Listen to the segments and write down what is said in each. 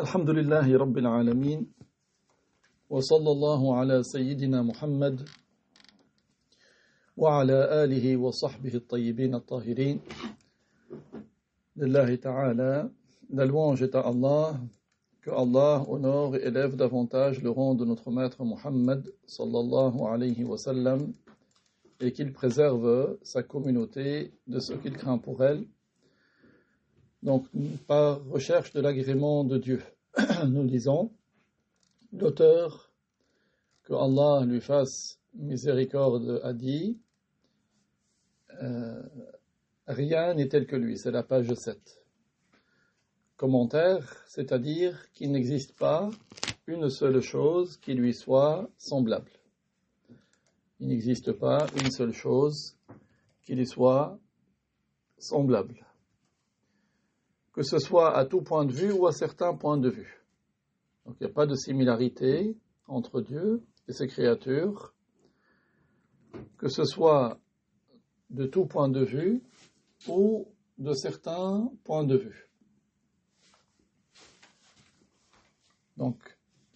الحمد لله رب العالمين وصلى الله على سيدنا محمد وعلى آله وصحبه الطيبين الطاهرين لله تعالى. La louange est à Allah, que Allah honore et élève davantage le rang de notre maître Muhammad sallallahu alayhi wa sallam et qu'il préserve sa communauté de ce qu'il craint pour elle. Donc, par recherche de l'agrément de Dieu, nous disons, l'auteur, que Allah lui fasse miséricorde, a dit, rien n'est tel que lui, c'est la page 7. Commentaire, c'est-à-dire qu'il n'existe pas une seule chose qui lui soit semblable. Il n'existe pas une seule chose qui lui soit semblable. Que ce soit à tout point de vue ou à certains points de vue. Donc il n'y a pas de similarité entre Dieu et ses créatures, que ce soit de tout point de vue ou de certains points de vue. Donc,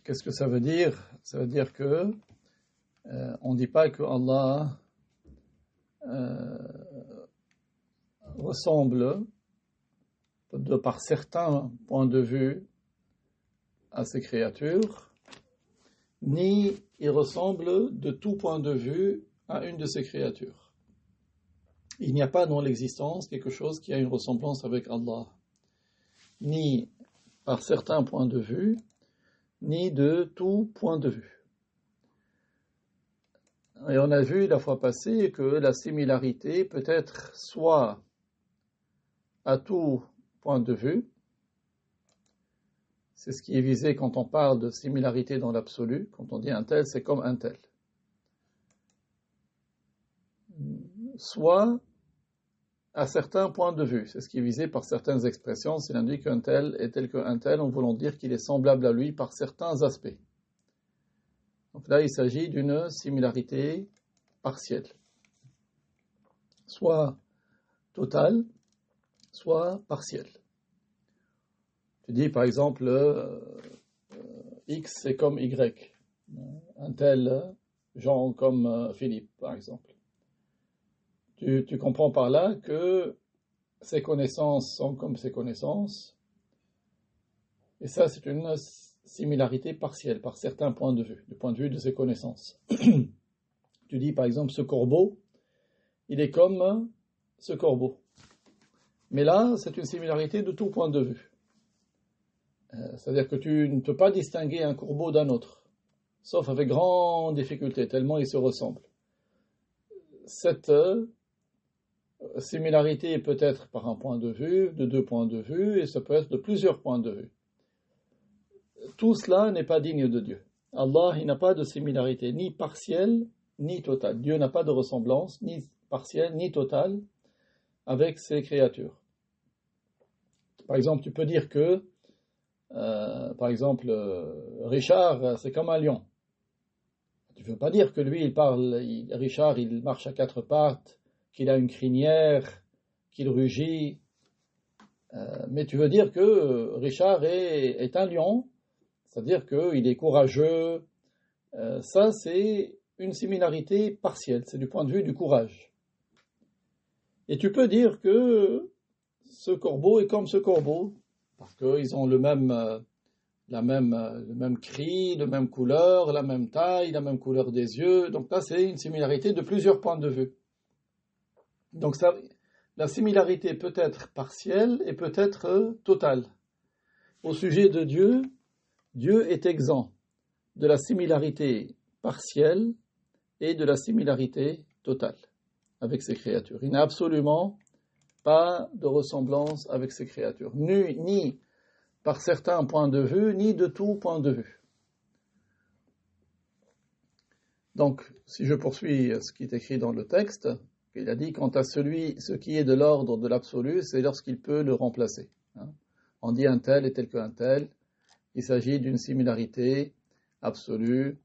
qu'est-ce que ça veut dire? Ça veut dire que on ne dit pas que Allah ressemble par certains points de vue à ses créatures, ni il ressemble de tout point de vue à une de ses créatures. Il n'y a pas dans l'existence quelque chose qui a une ressemblance avec Allah, ni par certains points de vue, ni de tout point de vue. Et on a vu la fois passée que la similarité peut être soit à tout point de vue, c'est ce qui est visé quand on parle de similarité dans l'absolu, quand on dit un tel, c'est comme un tel. Soit à certains points de vue, c'est ce qui est visé par certaines expressions, s'il indique qu'un tel est tel qu'un tel, en voulant dire qu'il est semblable à lui par certains aspects. Donc là, il s'agit d'une similarité partielle, soit totale, soit partielle. Tu dis par exemple X c'est comme Y, un tel Jean comme Philippe par exemple. Tu comprends par là que ses connaissances sont comme ses connaissances, et ça c'est une similarité partielle par certains points de vue, du point de vue de ses connaissances. Tu dis par exemple ce corbeau, il est comme ce corbeau. Mais là c'est une similarité de tout point de vue. C'est-à-dire que tu ne peux pas distinguer un corbeau d'un autre, sauf avec grande difficulté, tellement ils se ressemblent. Cette similarité peut être par un point de vue, de deux points de vue, et ça peut être de plusieurs points de vue. Tout cela n'est pas digne de Dieu. Allah, il n'a pas de similarité, ni partielle, ni totale. Dieu n'a pas de ressemblance, ni partielle, ni totale, avec ses créatures. Par exemple, tu peux dire que par exemple, Richard, c'est comme un lion. Tu ne veux pas dire que lui, Richard, il marche à quatre pattes, qu'il a une crinière, qu'il rugit, mais tu veux dire que Richard est un lion, c'est-à-dire qu'il est courageux. Ça, c'est une similarité partielle, c'est du point de vue du courage. Et tu peux dire que ce corbeau est comme ce corbeau, parce qu'ils ont le même cri, la même couleur, la même taille, la même couleur des yeux. Donc là, c'est une similarité de plusieurs points de vue. Donc ça, la similarité peut être partielle et peut être totale. Au sujet de Dieu, Dieu est exempt de la similarité partielle et de la similarité totale avec ses créatures. Il n'a absolument pas de ressemblance avec ses créatures, ni par certains points de vue, ni de tout point de vue. Donc, si je poursuis ce qui est écrit dans le texte, il a dit, quant à ce qui est de l'ordre de l'absolu, c'est lorsqu'il peut le remplacer. On dit un tel est tel qu'un tel, il s'agit d'une similarité absolue,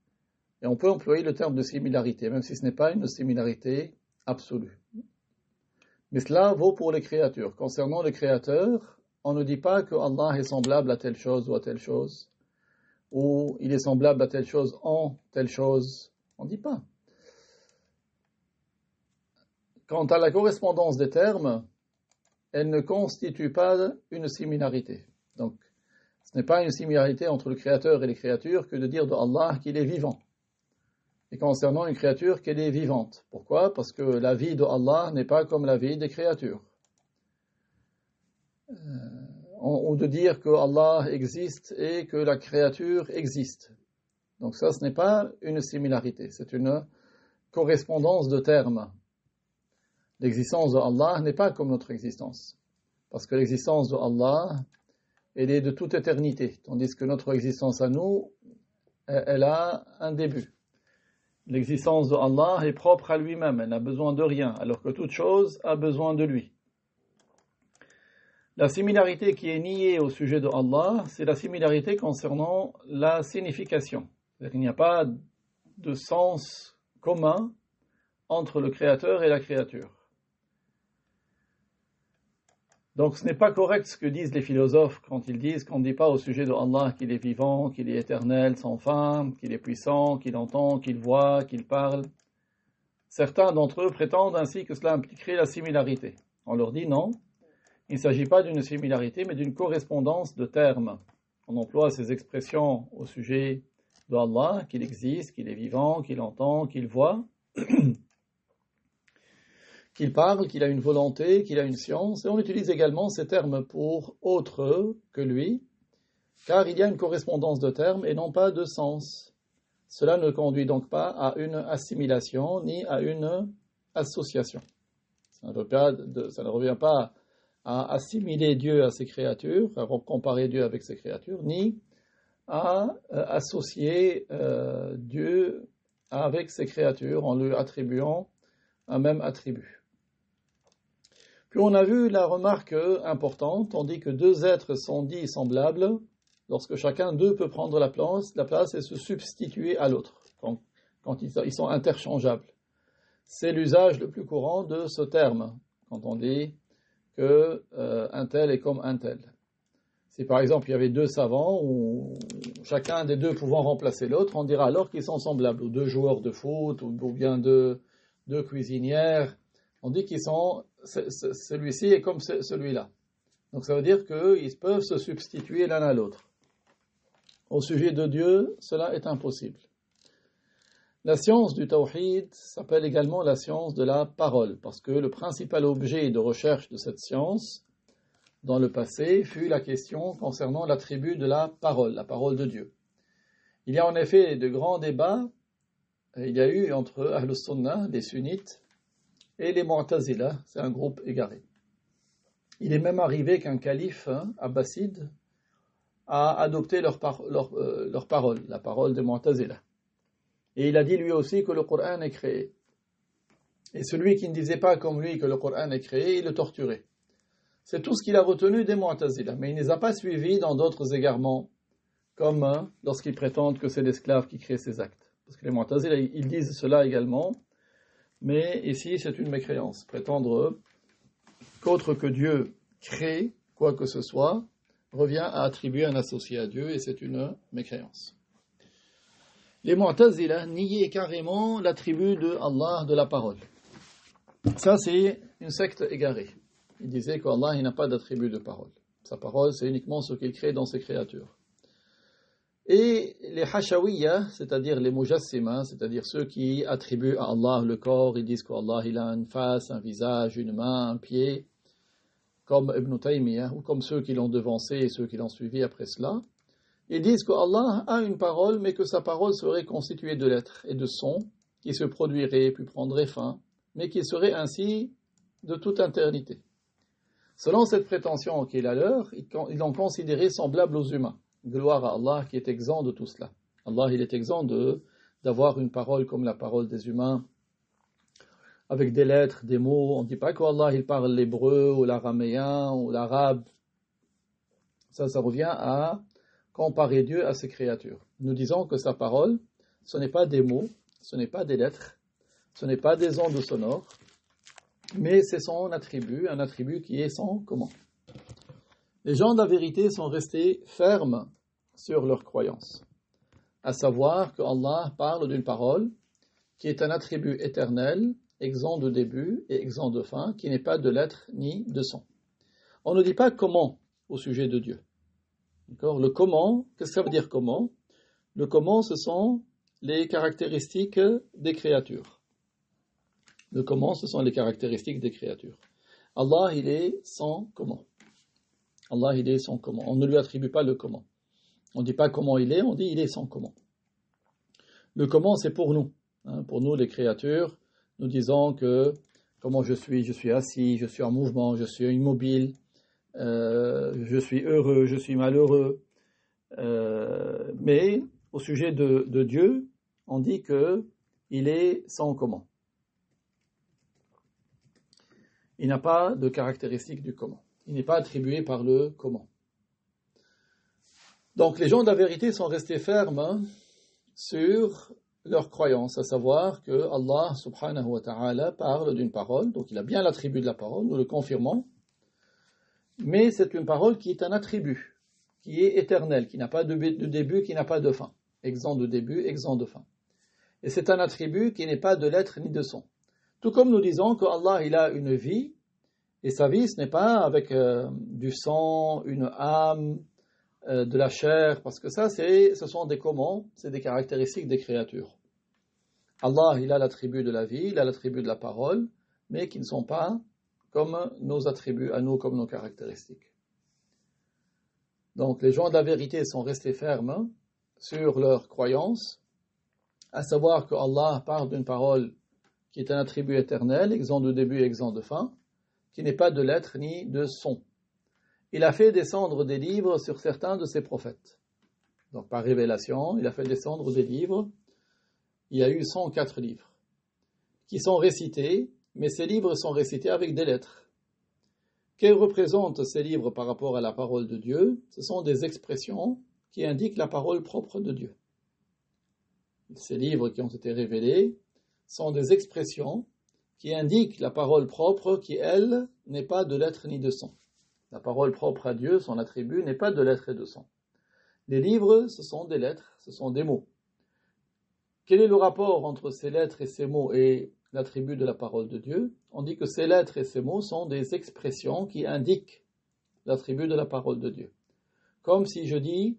et on peut employer le terme de similarité, même si ce n'est pas une similarité absolue. Mais cela vaut pour les créatures. Concernant les créateurs, on ne dit pas que Allah est semblable à telle chose ou à telle chose, ou il est semblable à telle chose en telle chose. On ne dit pas. Quant à la correspondance des termes, elle ne constitue pas une similarité. Donc, ce n'est pas une similarité entre le Créateur et les créatures que de dire de Allah qu'il est vivant. Et concernant une créature, qu'elle est vivante. Pourquoi? Parce que la vie de Allah n'est pas comme la vie des créatures. Ou de dire que Allah existe et que la créature existe. Donc ça, ce n'est pas une similarité, c'est une correspondance de termes. L'existence de Allah n'est pas comme notre existence. Parce que l'existence de Allah, elle est de toute éternité, tandis que notre existence à nous, elle a un début. L'existence de Allah est propre à lui-même, elle n'a besoin de rien, alors que toute chose a besoin de lui. La similarité qui est niée au sujet de Allah, c'est la similarité concernant la signification. C'est-à-dire qu'il n'y a pas de sens commun entre le Créateur et la créature. Donc ce n'est pas correct ce que disent les philosophes quand ils disent qu'on ne dit pas au sujet de Allah qu'il est vivant, qu'il est éternel, sans fin, qu'il est puissant, qu'il entend, qu'il voit, qu'il parle. Certains d'entre eux prétendent ainsi que cela impliquerait la similarité. On leur dit non, il ne s'agit pas d'une similarité, mais d'une correspondance de termes. On emploie ces expressions au sujet de Allah, qu'il existe, qu'il est vivant, qu'il entend, qu'il voit, qu'il parle, qu'il a une volonté, qu'il a une science, et on utilise également ces termes pour autre que lui, car il y a une correspondance de termes et non pas de sens. Cela ne conduit donc pas à une assimilation ni à une association. Ça ne revient pas à assimiler Dieu à ses créatures, à comparer Dieu avec ses créatures, ni à associer Dieu avec ses créatures en lui attribuant un même attribut. Puis on a vu la remarque importante, on dit que deux êtres sont dits semblables lorsque chacun d'eux peut prendre la place et se substituer à l'autre, quand ils sont interchangeables. C'est l'usage le plus courant de ce terme, quand on dit que un tel est comme un tel. Si par exemple il y avait deux savants, ou chacun des deux pouvant remplacer l'autre, on dira alors qu'ils sont semblables, ou deux joueurs de foot, ou bien deux cuisinières. On dit qu'ils sont, celui-ci est comme celui-là. Donc ça veut dire qu'ils peuvent se substituer l'un à l'autre. Au sujet de Dieu, cela est impossible. La science du tawhid s'appelle également la science de la parole, parce que le principal objet de recherche de cette science, dans le passé, fut la question concernant l'attribut de la parole de Dieu. Il y a en effet de grands débats, il y a eu entre Ahl Sunnah, les sunnites, et les Mu'tazila, c'est un groupe égaré. Il est même arrivé qu'un calife abbasside a adopté leur parole, la parole des Mu'tazila. Et il a dit lui aussi que le Coran est créé. Et celui qui ne disait pas comme lui que le Coran est créé, il le torturait. C'est tout ce qu'il a retenu des Mu'tazila, mais il ne les a pas suivis dans d'autres égarements, comme lorsqu'ils prétendent que c'est l'esclave qui crée ses actes. Parce que les Mu'tazila, ils disent cela également, mais ici c'est une mécréance. Prétendre qu'autre que Dieu crée quoi que ce soit, revient à attribuer un associé à Dieu, et c'est une mécréance. Les Mu'tazila niaient carrément l'attribut de Allah, de la parole. Ça, c'est une secte égarée. Ils disaient qu'Allah n'a pas d'attribut de parole. Sa parole, c'est uniquement ce qu'il crée dans ses créatures. Et les Hashawiyya, c'est-à-dire les Mujassima, c'est-à-dire ceux qui attribuent à Allah le corps, ils disent qu'Allah il a une face, un visage, une main, un pied, comme Ibn Taymiyyah, ou comme ceux qui l'ont devancé et ceux qui l'ont suivi après cela. Ils disent qu'Allah a une parole, mais que sa parole serait constituée de lettres et de sons, qui se produiraient puis prendraient fin, mais qui seraient ainsi de toute éternité. Selon cette prétention qui est la leur, ils l'ont considéré semblable aux humains. Gloire à Allah qui est exempt de tout cela. Allah, il est exempt d'avoir une parole comme la parole des humains, avec des lettres, des mots. On ne dit pas qu'Allah, il parle l'hébreu, ou l'araméen, ou l'arabe. Ça revient à comparer Dieu à ses créatures. Nous disons que sa parole, ce n'est pas des mots, ce n'est pas des lettres, ce n'est pas des ondes sonores, mais c'est son attribut, un attribut qui est sans comment. Les gens de la vérité sont restés fermes sur leur croyance, à savoir que Allah parle d'une parole qui est un attribut éternel, exempt de début et exempt de fin, qui n'est pas de lettres ni de son. On ne dit pas comment au sujet de Dieu. D'accord ? Le comment, qu'est-ce que ça veut dire comment ? Le comment, ce sont les caractéristiques des créatures. Le comment, ce sont les caractéristiques des créatures. Allah, il est sans comment. Allah, il est sans comment. On ne lui attribue pas le comment. On ne dit pas comment il est, on dit il est sans comment. Le comment, c'est pour nous. Pour nous, les créatures, nous disons que comment je suis assis, je suis en mouvement, je suis immobile, je suis heureux, je suis malheureux. Mais au sujet de Dieu, on dit qu'il est sans comment. Il n'a pas de caractéristique du comment. Il n'est pas attribué par le comment. Donc les gens de la vérité sont restés fermes sur leur croyance, à savoir que Allah subhanahu wa ta'ala parle d'une parole, donc il a bien l'attribut de la parole, nous le confirmons, mais c'est une parole qui est un attribut, qui est éternel, qui n'a pas de début, qui n'a pas de fin, exempt de début, exempt de fin. Et c'est un attribut qui n'est pas de lettres ni de son. Tout comme nous disons que Allah il a une vie, et sa vie ce n'est pas avec du sang, une âme, de la chair, parce que ça ce sont des comment, c'est des caractéristiques des créatures. Allah il a l'attribut de la vie, il a l'attribut de la parole, mais qui ne sont pas comme nos attributs à nous, comme nos caractéristiques. Donc les gens de la vérité sont restés fermes sur leur croyance, à savoir que Allah parle d'une parole qui est un attribut éternel, exempt de début et exempt de fin, qui n'est pas de lettres ni de son. Il a fait descendre des livres sur certains de ses prophètes. Donc par révélation, il a fait descendre des livres. Il y a eu 104 livres qui sont récités, mais ces livres sont récités avec des lettres. Qu'elles représentent ces livres par rapport à la parole de Dieu ? Ce sont des expressions qui indiquent la parole propre de Dieu. Ces livres qui ont été révélés sont des expressions qui indiquent la parole propre qui, elle, n'est pas de lettres ni de son. La parole propre à Dieu, son attribut, n'est pas de lettres et de son. Les livres, ce sont des lettres, ce sont des mots. Quel est le rapport entre ces lettres et ces mots et l'attribut de la parole de Dieu ? On dit que ces lettres et ces mots sont des expressions qui indiquent l'attribut de la parole de Dieu. Comme si je dis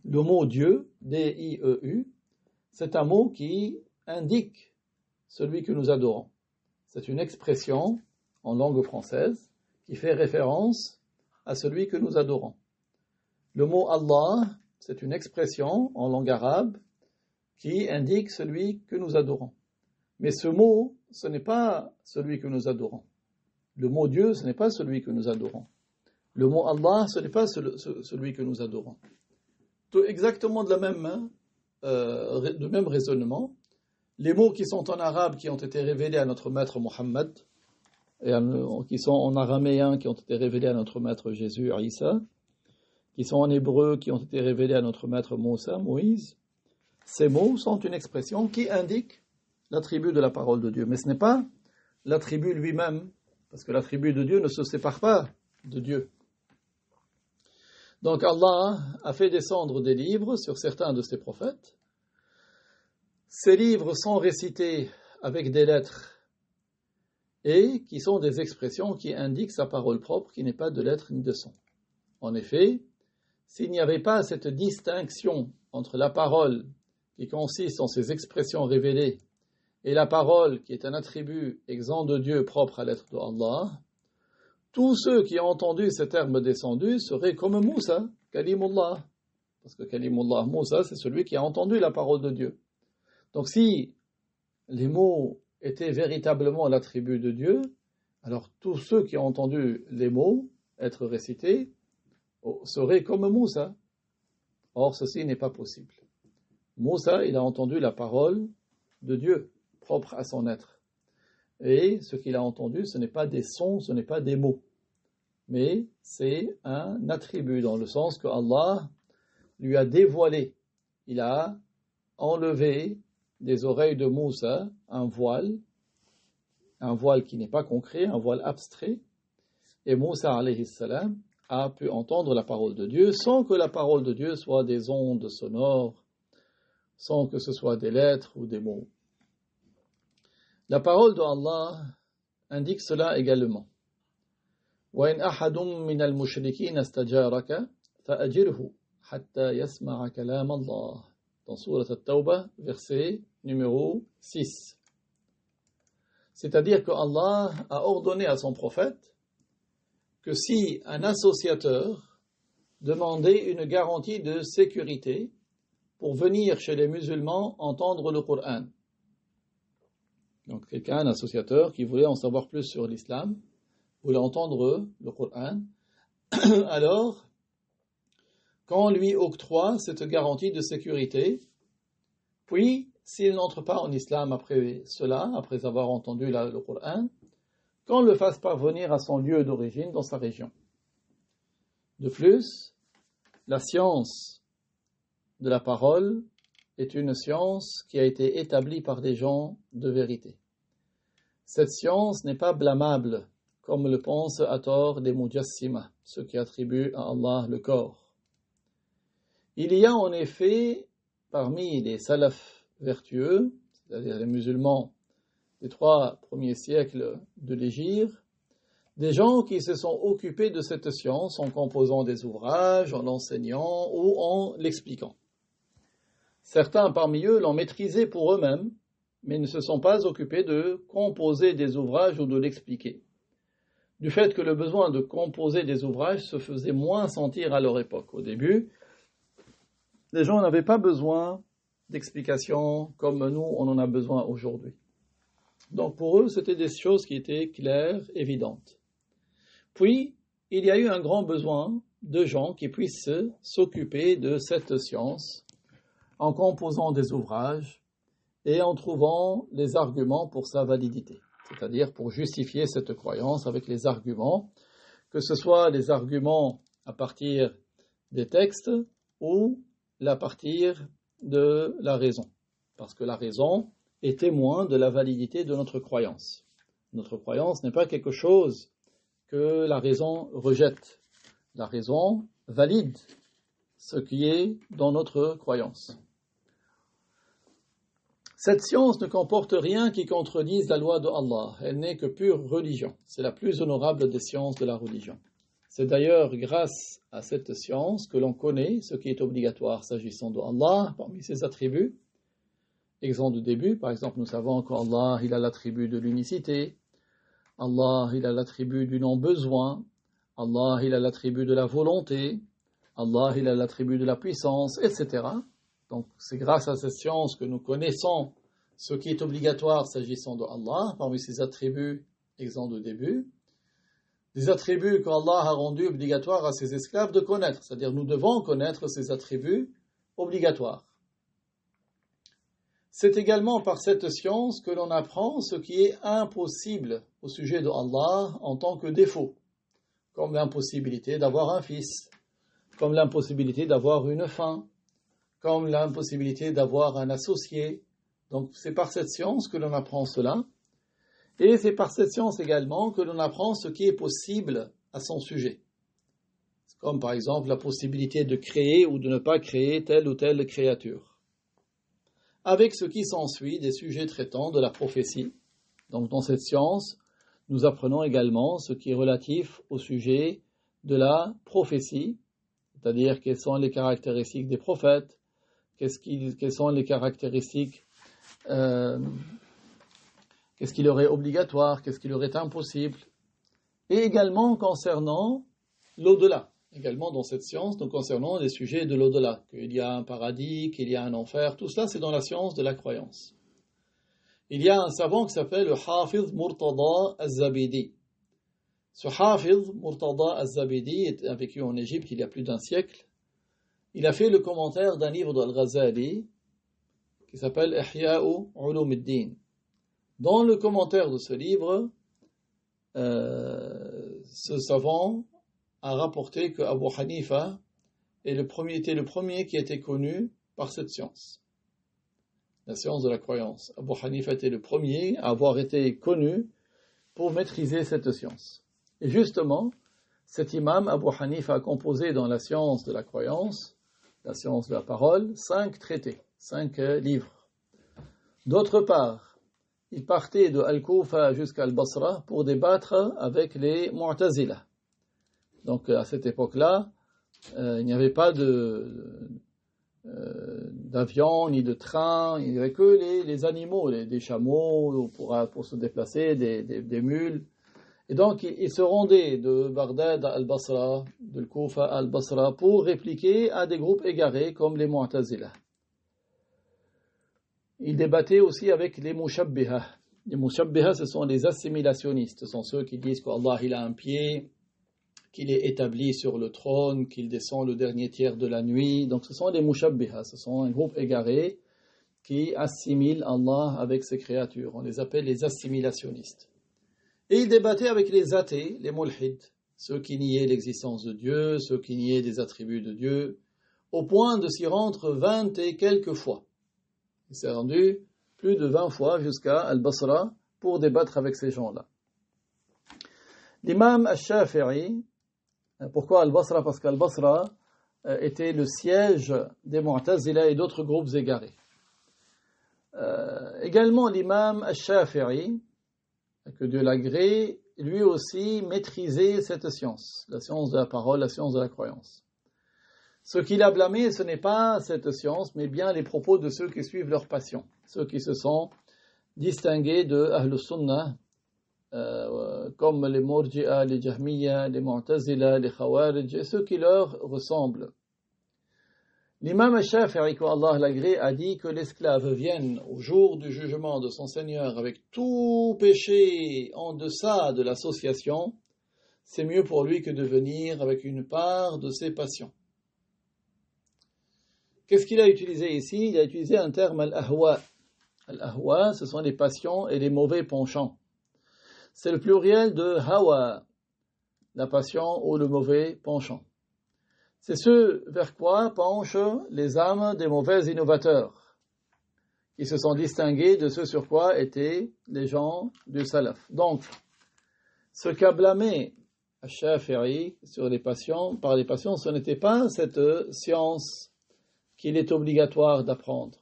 le mot Dieu, D-I-E-U, c'est un mot qui indique celui que nous adorons. C'est une expression en langue française qui fait référence à celui que nous adorons. Le mot Allah, c'est une expression en langue arabe qui indique celui que nous adorons. Mais ce mot, ce n'est pas celui que nous adorons. Le mot Dieu, ce n'est pas celui que nous adorons. Le mot Allah, ce n'est pas celui que nous adorons. Tout exactement de même raisonnement. Les mots qui sont en arabe, qui ont été révélés à notre maître Mohammed, et qui sont en araméen, qui ont été révélés à notre maître Jésus, Isa, qui sont en hébreu, qui ont été révélés à notre maître Moussa, Moïse, ces mots sont une expression qui indique l'attribut de la parole de Dieu. Mais ce n'est pas l'attribut lui-même, parce que l'attribut de Dieu ne se sépare pas de Dieu. Donc Allah a fait descendre des livres sur certains de ses prophètes. Ces livres sont récités avec des lettres et qui sont des expressions qui indiquent sa parole propre, qui n'est pas de lettres ni de son. En effet, s'il n'y avait pas cette distinction entre la parole qui consiste en ces expressions révélées et la parole qui est un attribut exempt de Dieu propre à l'être de Allah, tous ceux qui ont entendu ces termes descendus seraient comme Moussa, Kalimullah. Parce que Kalimullah, Moussa, c'est celui qui a entendu la parole de Dieu. Donc si les mots étaient véritablement l'attribut de Dieu, alors tous ceux qui ont entendu les mots être récités seraient comme Moussa. Or, ceci n'est pas possible. Moussa, il a entendu la parole de Dieu, propre à son être. Et ce qu'il a entendu, ce n'est pas des sons, ce n'est pas des mots. Mais c'est un attribut, dans le sens que Allah lui a dévoilé. Il a enlevé des oreilles de Moussa un voile qui n'est pas concret, un voile abstrait. Et Moussa, alayhi salam, a pu entendre la parole de Dieu sans que la parole de Dieu soit des ondes sonores, sans que ce soit des lettres ou des mots. La parole d'Allah indique cela également. وَإِنْ أَحَدٌ مِّنَ الْمُشْرِكِينَ اسْتَجَارَكَ فَأَجِرْهُ حَتَّى يَسْمَعَ كَلَامَ اللَّهِ. Dans Sourate At-Tawbah, verset numéro 6. C'est-à-dire que Allah a ordonné à son prophète que si un associateur demandait une garantie de sécurité pour venir chez les musulmans entendre le Coran, donc quelqu'un, un associateur qui voulait en savoir plus sur l'islam, voulait entendre le Coran, alors quand on lui octroie cette garantie de sécurité, puis s'il n'entre pas en islam après cela, après avoir entendu le Coran, qu'on le fasse parvenir à son lieu d'origine dans sa région. De plus, la science de la parole est une science qui a été établie par des gens de vérité. Cette science n'est pas blâmable, comme le pensent à tort les mujassima, ceux qui attribuent à Allah le corps. Il y a en effet, parmi les salafs vertueux, c'est-à-dire les musulmans des 3 premiers siècles de l'Hégire, des gens qui se sont occupés de cette science en composant des ouvrages, en l'enseignant ou en l'expliquant. Certains parmi eux l'ont maîtrisé pour eux-mêmes, mais ne se sont pas occupés de composer des ouvrages ou de l'expliquer. Du fait que le besoin de composer des ouvrages se faisait moins sentir à leur époque. Au début, les gens n'avaient pas besoin d'explications comme nous, on en a besoin aujourd'hui. Donc pour eux, c'était des choses qui étaient claires, évidentes. Puis, il y a eu un grand besoin de gens qui puissent s'occuper de cette science en composant des ouvrages et en trouvant les arguments pour sa validité, c'est-à-dire pour justifier cette croyance avec les arguments, que ce soit les arguments à partir des textes ou à partir de la raison, parce que la raison est témoin de la validité de notre croyance. Notre croyance n'est pas quelque chose que la raison rejette. La raison valide ce qui est dans notre croyance. Cette science ne comporte rien qui contredise la loi de Allah. Elle n'est que pure religion. C'est la plus honorable des sciences de la religion. C'est d'ailleurs grâce à cette science que l'on connaît ce qui est obligatoire s'agissant de Allah parmi ses attributs. Exemple de début, par exemple, nous savons qu'Allah, il a l'attribut de l'unicité. Allah, il a l'attribut du non-besoin. Allah, il a l'attribut de la volonté. Allah, il a l'attribut de la puissance, etc. Donc, c'est grâce à cette science que nous connaissons ce qui est obligatoire s'agissant de Allah, parmi ses attributs, exemple de début. Des attributs qu'Allah a rendus obligatoires à ses esclaves de connaître, c'est-à-dire nous devons connaître ces attributs obligatoires. C'est également par cette science que l'on apprend ce qui est impossible au sujet de Allah en tant que défaut, comme l'impossibilité d'avoir un fils, comme l'impossibilité d'avoir une femme, comme l'impossibilité d'avoir un associé. Donc c'est par cette science que l'on apprend cela, et c'est par cette science également que l'on apprend ce qui est possible à son sujet. Comme par exemple la possibilité de créer ou de ne pas créer telle ou telle créature. Avec ce qui s'ensuit des sujets traitant de la prophétie. Donc dans cette science, nous apprenons également ce qui est relatif au sujet de la prophétie, c'est-à-dire quelles sont les caractéristiques des prophètes, quelles sont les caractéristiques, qu'est-ce qui leur est obligatoire, qu'est-ce qui leur est impossible, et également concernant l'au-delà. Également dans cette science, nous concernons les sujets de l'au-delà, qu'il y a un paradis, qu'il y a un enfer, tout cela c'est dans la science de la croyance. Il y a un savant qui s'appelle le Hafiz Murtada Az-Zabidi. Ce Hafiz Murtada Az-Zabidi a vécu en Égypte il y a plus d'un siècle. Il a fait le commentaire d'un livre d'Al-Ghazali qui s'appelle Ihya'u Ulumuddin. Dans le commentaire de ce livre, ce savant a rapporté que Abu Hanifa était le premier qui était connu par cette science, la science de la croyance. Abu Hanifa était le premier à avoir été connu pour maîtriser cette science. Et justement, cet imam, Abu Hanifa, a composé dans la science de la croyance, la science de la parole, 5 traités, 5 livres. D'autre part, il partait de Al-Koufa jusqu'à Al-Basra pour débattre avec les Mu'tazila. Donc à cette époque-là, il n'y avait pas d'avion ni de train, il n'y avait que les animaux, des chameaux pour se déplacer, des mules. Et donc il se rendait de Bagdad à Al-Basra, de Al-Koufa à Al-Basra pour répliquer à des groupes égarés comme les Mu'tazila. Il débattait aussi avec les Mushabbiha. Les Mushabbiha, ce sont les assimilationnistes, ce sont ceux qui disent qu'Allah il a un pied, qu'il est établi sur le trône, qu'il descend le dernier tiers de la nuit. Donc ce sont les Mushabbiha, ce sont un groupe égaré qui assimile Allah avec ses créatures. On les appelle les assimilationnistes. Et il débattait avec les athées, les mulhids, ceux qui niaient l'existence de Dieu, ceux qui niaient des attributs de Dieu, au point de s'y rendre 20 et quelques fois. Il s'est rendu plus de 20 fois jusqu'à Al-Basra pour débattre avec ces gens-là. L'imam Al-Shafi'i, pourquoi Al-Basra? Parce qu'Al-Basra était le siège des Mu'tazila et d'autres groupes égarés. Également l'imam Al-Shafi'i, que Dieu l'agrée, lui aussi maîtrisait cette science, la science de la parole, la science de la croyance. Ce qu'il a blâmé, ce n'est pas cette science, mais bien les propos de ceux qui suivent leur passion, ceux qui se sont distingués de Ahl Sunnah, comme les Murji'a, les Jahmiya, les Mu'tazila, les Khawarij, et ceux qui leur ressemblent. L'imam al-Shafi'i, qu'Allah l'agrée, a dit que l'esclave vienne au jour du jugement de son Seigneur avec tout péché en deçà de l'association, c'est mieux pour lui que de venir avec une part de ses passions. Qu'est-ce qu'il a utilisé ici? Il a utilisé un terme al-ahwa. Al-ahwa, ce sont les passions et les mauvais penchants. C'est le pluriel de hawa, la passion ou le mauvais penchant. C'est ce vers quoi penchent les âmes des mauvais innovateurs, qui se sont distingués de ce sur quoi étaient les gens du salaf. Donc, ce qu'a blâmé Al-Shafi'i sur les passions, par les passions, ce n'était pas cette science qu'il est obligatoire d'apprendre.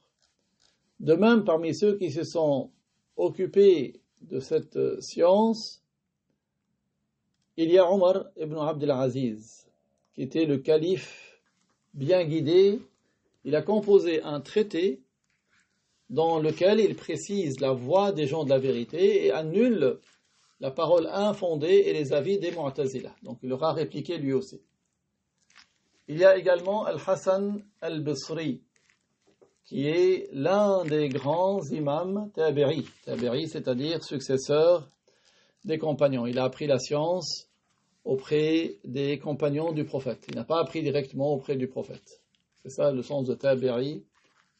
De même, parmi ceux qui se sont occupés de cette science, il y a Omar ibn Abd al-Aziz, qui était le calife bien guidé. Il a composé un traité dans lequel il précise la voie des gens de la vérité et annule la parole infondée et les avis des Mu'tazila. Donc il leur a répliqué lui aussi. Il y a également Al-Hassan al-Basri, qui est l'un des grands imams tabi'i. Tabi'i, c'est-à-dire successeur des compagnons. Il a appris la science auprès des compagnons du prophète. Il n'a pas appris directement auprès du prophète. C'est ça le sens de tabi'i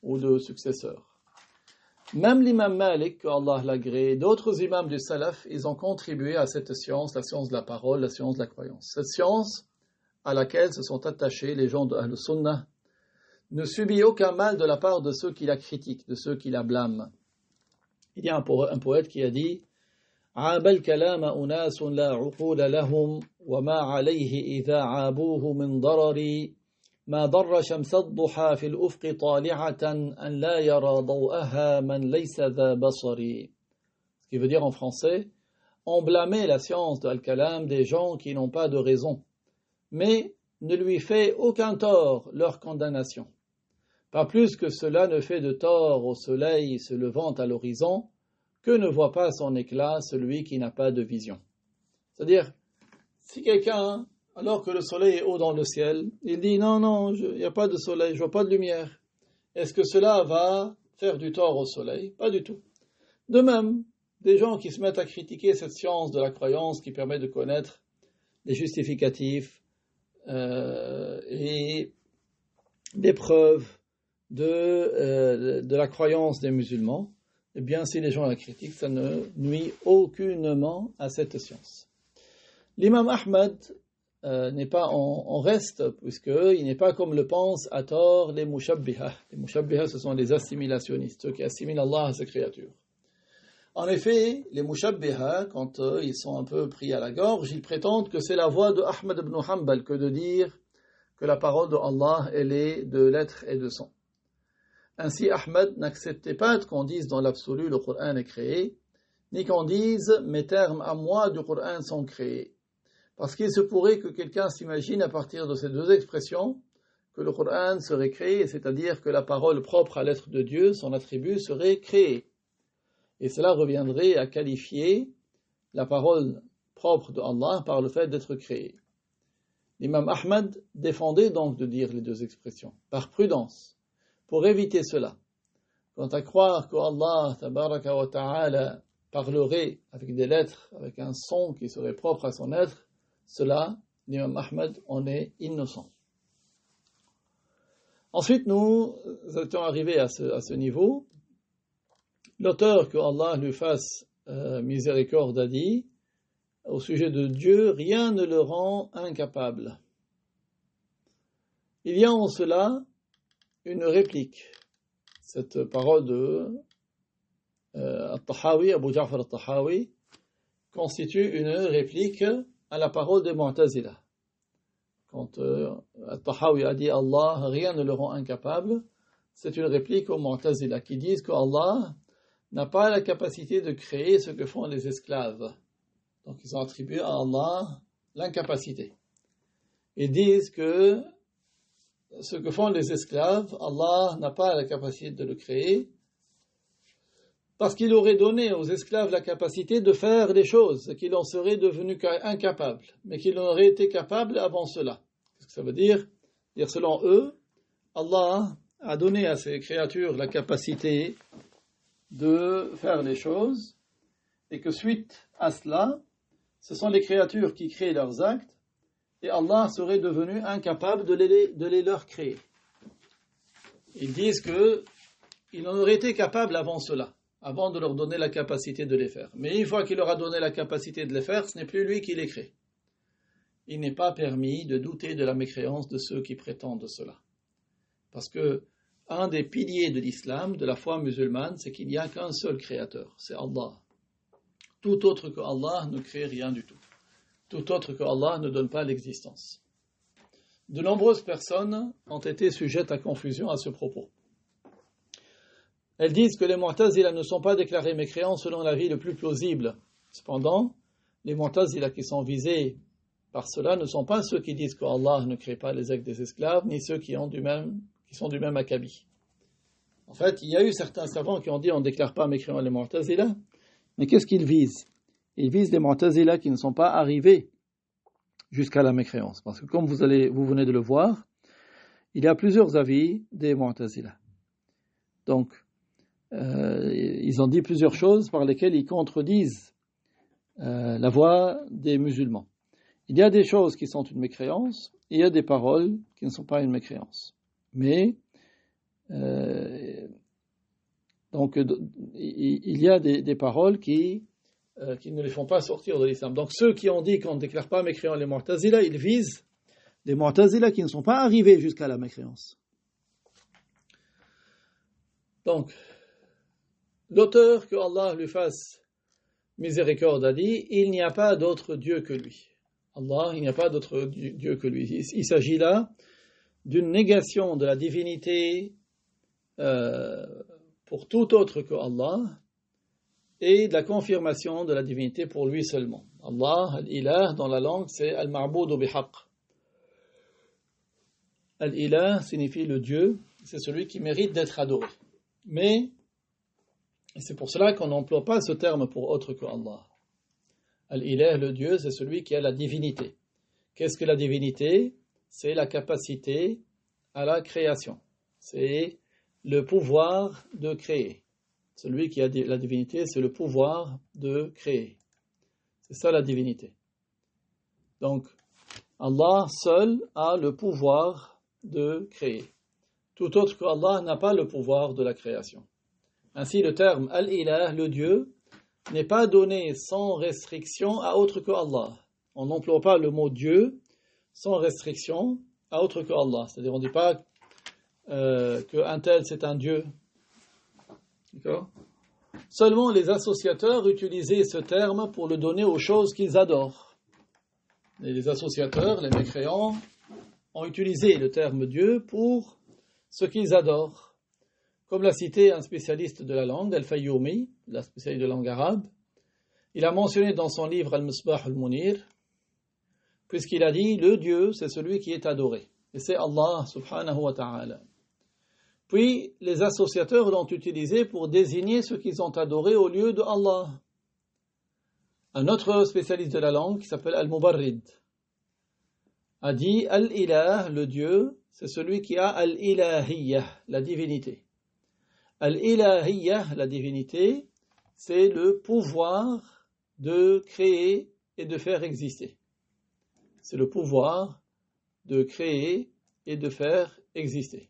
ou de successeur. Même l'imam Malik, que Allah l'agrée, d'autres imams du salaf, ils ont contribué à cette science, la science de la parole, la science de la croyance. Cette science à laquelle se sont attachés les gens de Ahl Sunnah ne subit aucun mal de la part de ceux qui la critiquent, de ceux qui la blâment. Il y a un poète qui a dit عاب الكلام أناس لا عقول لهم وما عليه إذا عابوه من ضرر ما ضر شمس الضحى في الأفق طالعة أن لا يرى ضوءها من ليس ذا بصر. Ce qui veut dire en français, on blâmait la science de Al-Kalam des gens qui n'ont pas de raison, mais ne lui fait aucun tort leur condamnation. Pas plus que cela ne fait de tort au soleil se levant à l'horizon, que ne voit pas son éclat celui qui n'a pas de vision. C'est-à-dire, si quelqu'un, alors que le soleil est haut dans le ciel, il dit non, il n'y a pas de soleil, je vois pas de lumière, est-ce que cela va faire du tort au soleil? Pas du tout. De même, des gens qui se mettent à critiquer cette science de la croyance qui permet de connaître les justificatifs et des preuves de la croyance des musulmans, eh bien, si les gens la critiquent, ça ne nuit aucunement à cette science. L'imam Ahmad n'est pas en reste, puisqu'il n'est pas comme le pensent à tort les Mushabbiha. Les Mushabbiha, ce sont les assimilationnistes, ceux qui assimilent Allah à ses créatures. En effet, les Mushabbiha, quand ils sont un peu pris à la gorge, ils prétendent que c'est la voix de Ahmad ibn Hanbal que de dire que la parole de Allah, elle est de lettres et de sons. Ainsi, Ahmad n'acceptait pas qu'on dise dans l'absolu le Coran est créé, ni qu'on dise mes termes à moi du Coran sont créés. Parce qu'il se pourrait que quelqu'un s'imagine à partir de ces deux expressions que le Coran serait créé, c'est-à-dire que la parole propre à l'être de Dieu, son attribut, serait créée. Et cela reviendrait à qualifier la parole propre de Allah par le fait d'être créée. L'imam Ahmad défendait donc de dire les deux expressions, par prudence, pour éviter cela. Quant à croire que Allah, tabaraka wa ta'ala, parlerait avec des lettres, avec un son qui serait propre à son être, cela, l'imam Ahmad en est innocent. Ensuite, nous étions arrivés à ce niveau. L'auteur, que Allah lui fasse miséricorde, a dit, au sujet de Dieu, rien ne le rend incapable. Il y a en cela une réplique. Cette parole de Al-Tahawi, Abu Ja'far Al-Tahawi, constitue une réplique à la parole des Mu'tazila. Quand Al-Tahawi a dit Allah, rien ne le rend incapable, c'est une réplique aux Mu'tazila qui disent qu'Allah n'a pas la capacité de créer ce que font les esclaves. Donc ils ont attribué à Allah l'incapacité. Ils disent que ce que font les esclaves, Allah n'a pas la capacité de le créer, parce qu'il aurait donné aux esclaves la capacité de faire les choses, qu'ils en seraient devenus incapables, mais qu'ils en auraient été capables avant cela. Qu'est-ce que ça veut dire? Dire selon eux, Allah a donné à ces créatures la capacité de faire les choses, et que suite à cela, ce sont les créatures qui créent leurs actes, et Allah serait devenu incapable de les leur créer. Ils disent qu'il en aurait été capable avant cela, avant de leur donner la capacité de les faire. Mais une fois qu'il leur a donné la capacité de les faire, ce n'est plus lui qui les crée. Il n'est pas permis de douter de la mécréance de ceux qui prétendent cela. Parce que un des piliers de l'islam, de la foi musulmane, c'est qu'il n'y a qu'un seul créateur, c'est Allah. Tout autre que Allah ne crée rien du tout. Tout autre que Allah ne donne pas l'existence. De nombreuses personnes ont été sujettes à confusion à ce propos. Elles disent que les Mu'tazila ne sont pas déclarés mécréants selon l'avis le plus plausible. Cependant, les Mu'tazila qui sont visés par cela ne sont pas ceux qui disent que Allah ne crée pas les actes des esclaves, ni ceux qui sont du même acabit. En fait, il y a eu certains savants qui ont dit on ne déclare pas mécréants les Mu'tazila, mais qu'est-ce qu'ils visent? Ils visent les Mu'tazila qui ne sont pas arrivés jusqu'à la mécréance. Parce que comme vous venez de le voir, il y a plusieurs avis des Mu'tazila. Donc, ils ont dit plusieurs choses par lesquelles ils contredisent la voix des musulmans. Il y a des choses qui sont une mécréance, et il y a des paroles qui ne sont pas une mécréance. Mais, donc, il y a des paroles qui ne les font pas sortir de l'islam. Donc, ceux qui ont dit qu'on ne déclare pas mécréants les Mu'tazila, ils visent les Mu'tazila qui ne sont pas arrivés jusqu'à la mécréance. Donc, l'auteur, que Allah lui fasse miséricorde, a dit, il n'y a pas d'autre Dieu que lui. Allah, il n'y a pas d'autre Dieu que lui. Il s'agit là d'une négation de la divinité pour tout autre que Allah et de la confirmation de la divinité pour lui seulement. Allah, al-ilah, dans la langue, c'est al-ma'boudu bihaq. Al-ilah signifie le Dieu, c'est celui qui mérite d'être adoré. Mais, et c'est pour cela qu'on n'emploie pas ce terme pour autre que Allah. Al-ilah, le Dieu, c'est celui qui a la divinité. Qu'est-ce que la divinité? C'est la capacité à la création. C'est le pouvoir de créer. Celui qui a la divinité, c'est le pouvoir de créer. C'est ça la divinité. Donc, Allah seul a le pouvoir de créer. Tout autre que Allah n'a pas le pouvoir de la création. Ainsi, le terme Al-Ilah, le Dieu, n'est pas donné sans restriction à autre que Allah. On n'emploie pas le mot Dieu sans restriction à autre que Allah. C'est-à-dire, on ne dit pas qu'un tel c'est un Dieu. D'accord? Seulement les associateurs utilisaient ce terme pour le donner aux choses qu'ils adorent. Et les associateurs, les mécréants, ont utilisé le terme Dieu pour ce qu'ils adorent. Comme l'a cité un spécialiste de la langue, Al-Fayoumi, la spécialiste de langue arabe, il a mentionné dans son livre Al-Misbah al-Munir, puisqu'il a dit, le Dieu, c'est celui qui est adoré. Et c'est Allah subhanahu wa ta'ala. Puis, les associateurs l'ont utilisé pour désigner ceux qu'ils ont adoré au lieu de Allah. Un autre spécialiste de la langue, qui s'appelle Al-Mubarrid, a dit, Al-Ilah, le Dieu, c'est celui qui a Al-Ilahiyyah, la divinité. Al-Ilahiyyah, la divinité, c'est le pouvoir de créer et de faire exister. C'est le pouvoir de créer et de faire exister.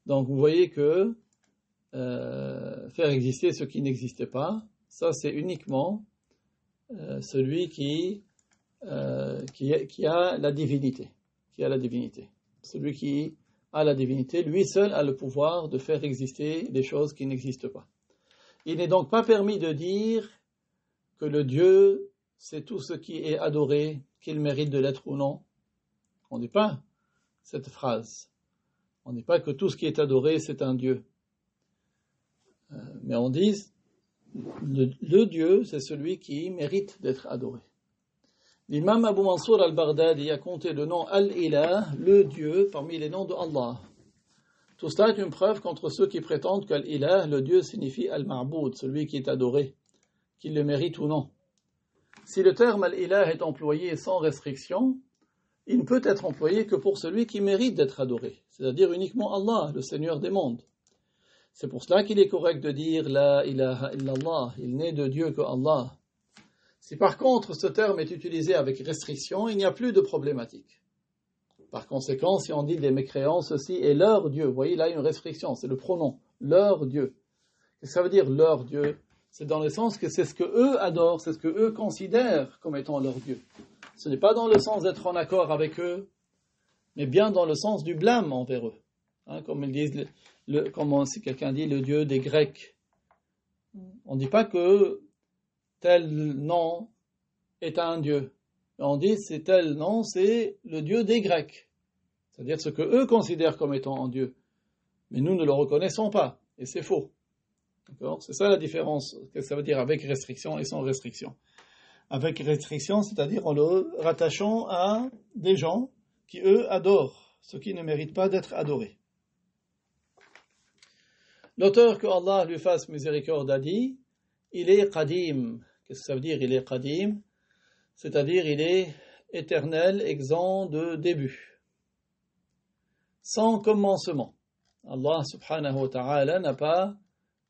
Donc vous voyez que faire exister ce qui n'existait pas, ça c'est uniquement celui qui a la divinité. Celui qui a la divinité, lui seul a le pouvoir de faire exister des choses qui n'existent pas. Il n'est donc pas permis de dire que le Dieu, c'est tout ce qui est adoré, qu'il mérite de l'être ou non. On ne dit pas cette phrase. On ne dit pas que tout ce qui est adoré, c'est un Dieu. Mais on dit, le Dieu, c'est celui qui mérite d'être adoré. L'imam Abu Mansour al-Baghdadi a compté le nom Al-Ilah, le Dieu, parmi les noms de Allah. Tout cela est une preuve contre ceux qui prétendent qu'Al-Ilah, le Dieu, signifie Al-Ma'boud, celui qui est adoré, qu'il le mérite ou non. Si le terme Al-Ilah est employé sans restriction, il ne peut être employé que pour celui qui mérite d'être adoré, c'est-à-dire uniquement Allah, le Seigneur des mondes. C'est pour cela qu'il est correct de dire La ilaha illallah, il n'est de Dieu que Allah. Si par contre ce terme est utilisé avec restriction, il n'y a plus de problématique. Par conséquent, si on dit des mécréants, ceci est leur Dieu, vous voyez là il y a une restriction, c'est le pronom, leur Dieu. Qu'est-ce que ça veut dire leur Dieu? C'est dans le sens que c'est ce que eux adorent, c'est ce que eux considèrent comme étant leur Dieu. Ce n'est pas dans le sens d'être en accord avec eux, mais bien dans le sens du blâme envers eux. Comme ils disent, si quelqu'un dit le Dieu des Grecs, on ne dit pas que tel nom est un Dieu. On dit c'est tel nom, c'est le Dieu des Grecs. C'est-à-dire ce que eux considèrent comme étant un Dieu. Mais nous ne le reconnaissons pas, et c'est faux. D'accord ? C'est ça la différence, qu'est-ce que ça veut dire avec restriction et sans restriction. Avec restriction, c'est-à-dire en le rattachant à des gens qui, eux, adorent, ceux qui ne méritent pas d'être adorés. L'auteur, que Allah lui fasse miséricorde, a dit, il est qadim. Qu'est-ce que ça veut dire, il est qadim? C'est-à-dire, il est éternel, exempt de début, sans commencement. Allah subhanahu wa ta'ala n'a pas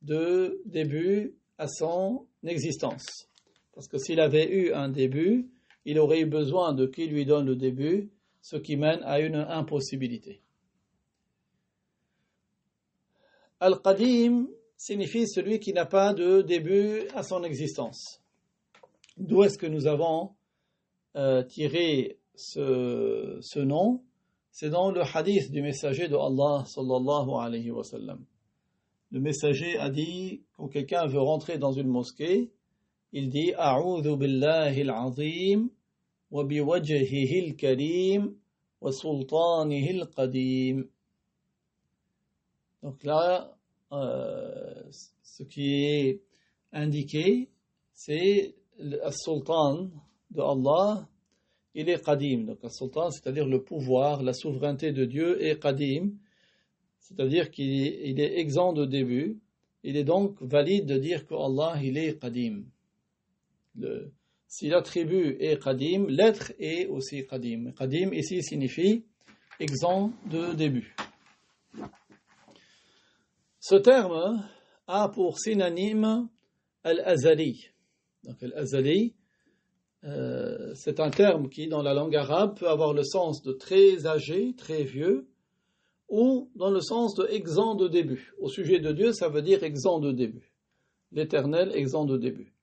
de début à son existence. Parce que s'il avait eu un début, il aurait eu besoin de qui lui donne le début, ce qui mène à une impossibilité. Al-Qadim signifie celui qui n'a pas de début à son existence. D'où est-ce que nous avons tiré ce nom? C'est dans le hadith du messager de Allah sallallahu alayhi wa sallam. Le messager a dit, quand quelqu'un veut rentrer dans une mosquée, il dit A'udhu billahi al-azim wa biwajhihi al-karim wa sultanihi al-qadim. Donc là, ce qui est indiqué, c'est le sultan de Allah, il est qadim. Donc le sultan, c'est-à-dire le pouvoir, la souveraineté de Dieu est qadim, c'est-à-dire qu'il est exempt de début. Il est donc valide de dire que Allah, il est qadim. Si l'attribut est qadim, l'être est aussi qadim. Qadim ici signifie exempt de début. Ce terme a pour synonyme al-azali. Donc al-azali, c'est un terme qui dans la langue arabe peut avoir le sens de très âgé, très vieux, ou dans le sens de exempt de début. Au sujet de Dieu, ça veut dire exempt de début. L'éternel exempt de début.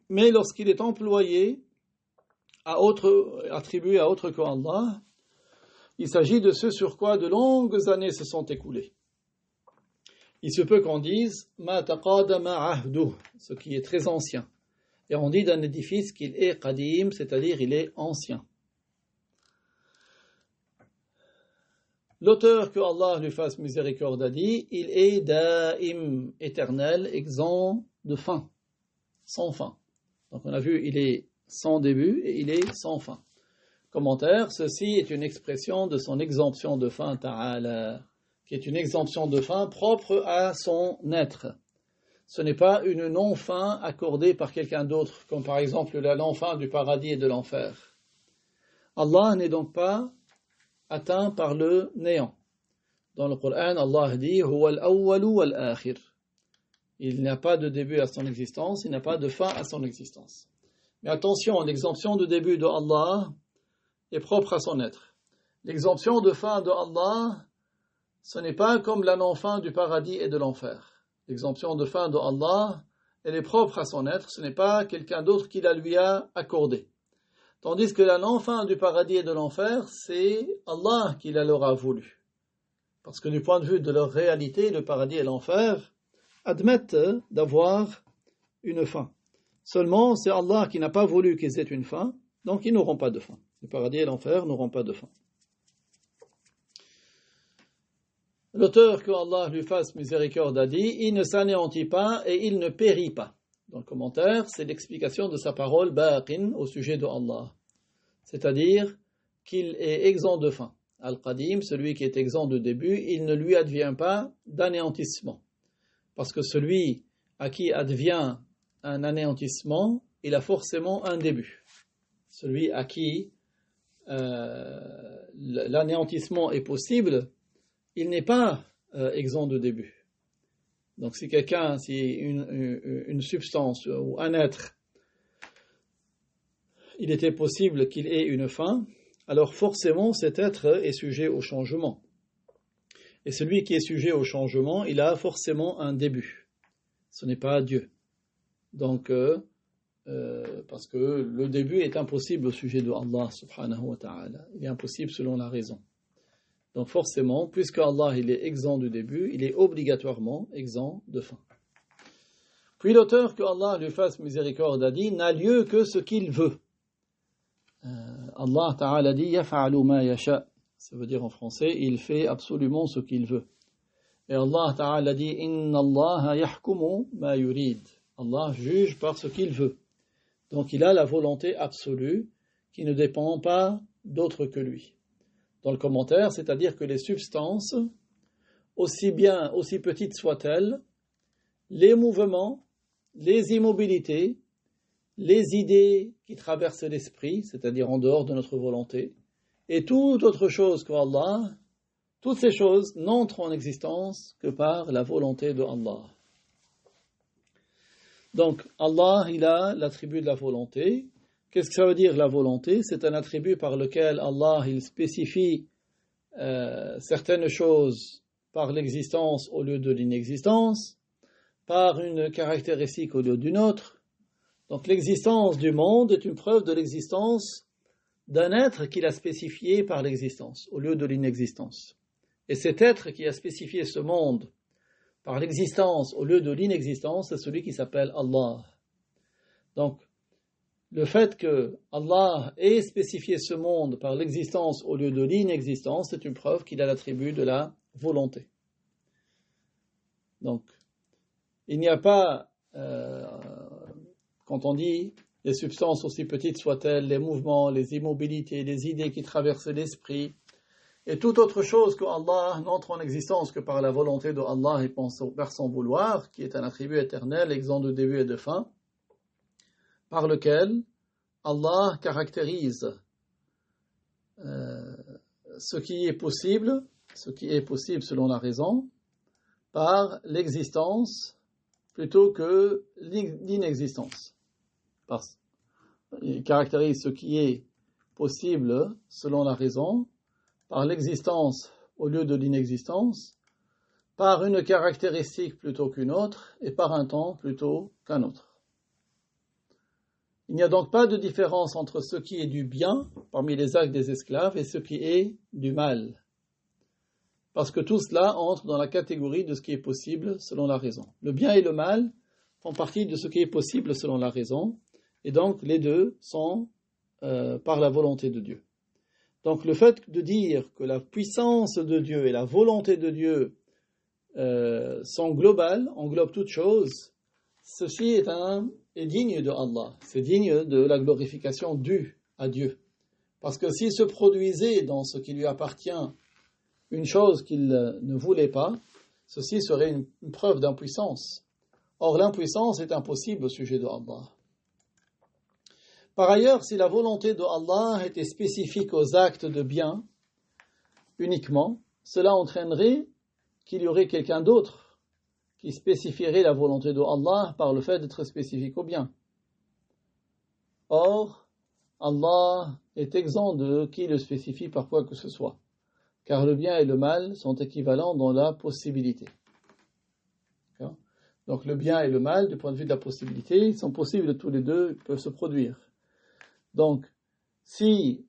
Mais lorsqu'il est employé attribué à autre qu'Allah, il s'agit de ce sur quoi de longues années se sont écoulées. il se peut qu'on dise ma taqadama ahduh, ce qui est très ancien. Et on dit d'un édifice qu'il est qadim, c'est-à-dire il est ancien. L'auteur, que Allah lui fasse miséricorde, a dit il est da'im, éternel, exempt de fin, sans fin. Donc on a vu, il est sans début et il est sans fin. Commentaire, ceci est une expression de son exemption de fin, ta'ala, qui est une exemption de fin propre à son être. Ce n'est pas une non-fin accordée par quelqu'un d'autre, comme par exemple la non-fin du paradis et de l'enfer. Allah n'est donc pas atteint par le néant. Dans le Coran, Allah dit « Huwa al-awwalu wal-akhir ». Il n'y a pas de début à son existence, il n'y a pas de fin à son existence. Mais attention, l'exemption de début de Allah est propre à son être. L'exemption de fin de Allah, ce n'est pas comme la non-fin du paradis et de l'enfer. L'exemption de fin de Allah, elle est propre à son être, ce n'est pas quelqu'un d'autre qui la lui a accordée. Tandis que la non-fin du paradis et de l'enfer, c'est Allah qui la leur a voulu. Parce que du point de vue de leur réalité, le paradis et l'enfer admettent d'avoir une fin. Seulement, c'est Allah qui n'a pas voulu qu'ils aient une fin, donc ils n'auront pas de fin. Le paradis et l'enfer n'auront pas de fin. L'auteur, que Allah lui fasse miséricorde, a dit « Il ne s'anéantit pas et il ne périt pas ». Dans le commentaire, c'est l'explication de sa parole « baqin » au sujet de Allah. C'est-à-dire qu'il est exempt de fin. Al-Qadim, celui qui est exempt de début, il ne lui advient pas d'anéantissement. Parce que celui à qui advient un anéantissement, il a forcément un début. Celui à qui l'anéantissement est possible, il n'est pas exempt de début. Donc si une substance ou un être, il était possible qu'il ait une fin, alors forcément cet être est sujet au changement. Et celui qui est sujet au changement, il a forcément un début. Ce n'est pas Dieu. Donc, parce que le début est impossible au sujet de Allah subhanahu wa ta'ala. Il est impossible selon la raison. Donc forcément, puisque Allah il est exempt du début, il est obligatoirement exempt de fin. Puis l'auteur, que Allah lui fasse miséricorde, a dit n'a lieu que ce qu'il veut. Allah ta'ala dit yaf'alu ma yasha. Ça veut dire en français, il fait absolument ce qu'il veut. Et Allah ta'ala dit inna Allah yahkumu ma yurid. Allah juge par ce qu'il veut. Donc il a la volonté absolue qui ne dépend pas d'autre que lui. Dans le commentaire, c'est-à-dire que les substances, aussi petites soient-elles, les mouvements, les immobilités, les idées qui traversent l'esprit, c'est-à-dire en dehors de notre volonté, et toute autre chose que Allah, toutes ces choses n'entrent en existence que par la volonté de Allah. Donc, Allah, il a l'attribut de la volonté. Qu'est-ce que ça veut dire la volonté? C'est un attribut par lequel Allah, il spécifie certaines choses par l'existence au lieu de l'inexistence, par une caractéristique au lieu d'une autre. Donc l'existence du monde est une preuve de l'existence d'un être qu'il a spécifié par l'existence au lieu de l'inexistence. Et cet être qui a spécifié ce monde par l'existence au lieu de l'inexistence, c'est celui qui s'appelle Allah. Donc, le fait que Allah ait spécifié ce monde par l'existence au lieu de l'inexistence, c'est une preuve qu'il a l'attribut de la volonté. Donc, il n'y a pas, quand on dit les substances aussi petites soient-elles, les mouvements, les immobilités, les idées qui traversent l'esprit, et toute autre chose que Allah n'entre en existence que par la volonté de Allah et par son vouloir, qui est un attribut éternel, exempt de début et de fin, par lequel Allah caractérise ce qui est possible selon la raison, par l'existence plutôt que l'inexistence. Il caractérise ce qui est possible selon la raison, par l'existence au lieu de l'inexistence, par une caractéristique plutôt qu'une autre, et par un temps plutôt qu'un autre. Il n'y a donc pas de différence entre ce qui est du bien parmi les actes des esclaves et ce qui est du mal. parce que tout cela entre dans la catégorie de ce qui est possible selon la raison. Le bien et le mal font partie de ce qui est possible selon la raison, et donc les deux sont par la volonté de Dieu. Donc le fait de dire que la puissance de Dieu et la volonté de Dieu sont globales, englobent toutes choses, ceci est digne de Allah, c'est digne de la glorification due à Dieu. Parce que s'il se produisait dans ce qui lui appartient une chose qu'il ne voulait pas, ceci serait une preuve d'impuissance. Or, l'impuissance est impossible au sujet de Allah. Par ailleurs, si la volonté de Allah était spécifique aux actes de bien uniquement, cela entraînerait qu'il y aurait quelqu'un d'autre qui spécifierait la volonté de Allah par le fait d'être spécifique au bien. Or, Allah est exempt de qui le spécifie par quoi que ce soit, car le bien et le mal sont équivalents dans la possibilité. D'accord ? Donc le bien et le mal, du point de vue de la possibilité, ils sont possibles tous les deux, ils peuvent se produire. Donc, si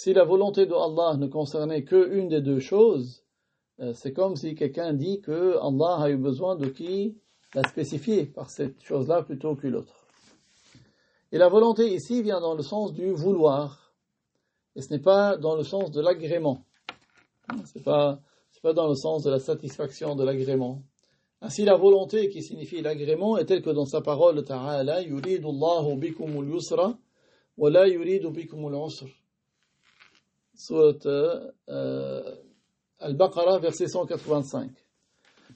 la volonté de Allah ne concernait qu'une des deux choses, c'est comme si quelqu'un dit que Allah a eu besoin de qui l'a spécifié par cette chose-là plutôt que l'autre. Et la volonté ici vient dans le sens du vouloir, et ce n'est pas dans le sens de l'agrément. C'est pas dans le sens de la satisfaction de l'agrément. Ainsi, la volonté qui signifie l'agrément est telle que dans sa parole Ta'ala, yuridu Allahu bikumul yusra wa la yuridu bikumul usr. Surat Al-Baqarah, verset 185.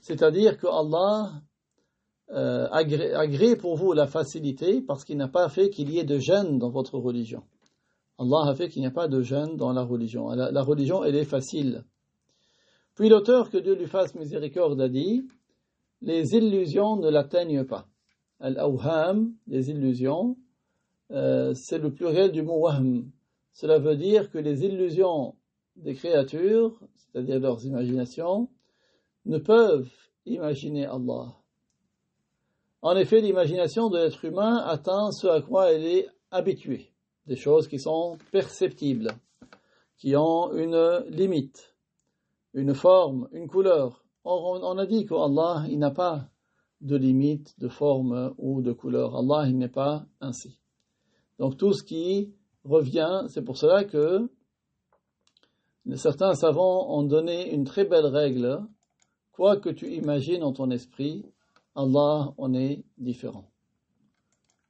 C'est-à-dire que Allah agrée pour vous la facilité parce qu'il n'a pas fait qu'il y ait de gêne dans votre religion. Allah a fait qu'il n'y a pas de gêne dans la religion. La religion, elle est facile. Puis l'auteur, que Dieu lui fasse miséricorde, a dit, les illusions ne l'atteignent pas. Al-awham, les illusions, c'est le pluriel du mot wahm. Cela veut dire que les illusions des créatures, c'est-à-dire leurs imaginations, ne peuvent imaginer Allah. En effet, l'imagination de l'être humain atteint ce à quoi elle est habituée, des choses qui sont perceptibles, qui ont une limite, une forme, une couleur. Or, on a dit qu'Allah, il n'a pas de limite, de forme ou de couleur. Allah, il n'est pas ainsi. Donc tout ce qui revient, c'est pour cela que certains savants ont donné une très belle règle. Quoi que tu imagines en ton esprit, Allah en est différent.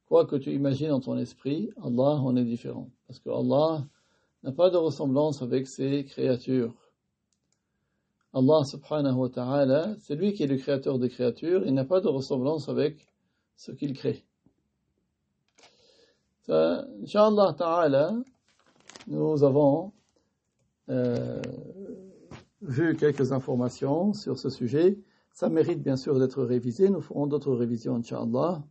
Quoi que tu imagines en ton esprit, Allah en est différent. Parce que Allah n'a pas de ressemblance avec ses créatures. Allah subhanahu wa ta'ala, c'est lui qui est le créateur des créatures, il n'a pas de ressemblance avec ce qu'il crée. Inch'Allah ta'ala, nous avons vu quelques informations sur ce sujet. Ça mérite bien sûr d'être révisé. Nous ferons d'autres révisions, Inch'Allah.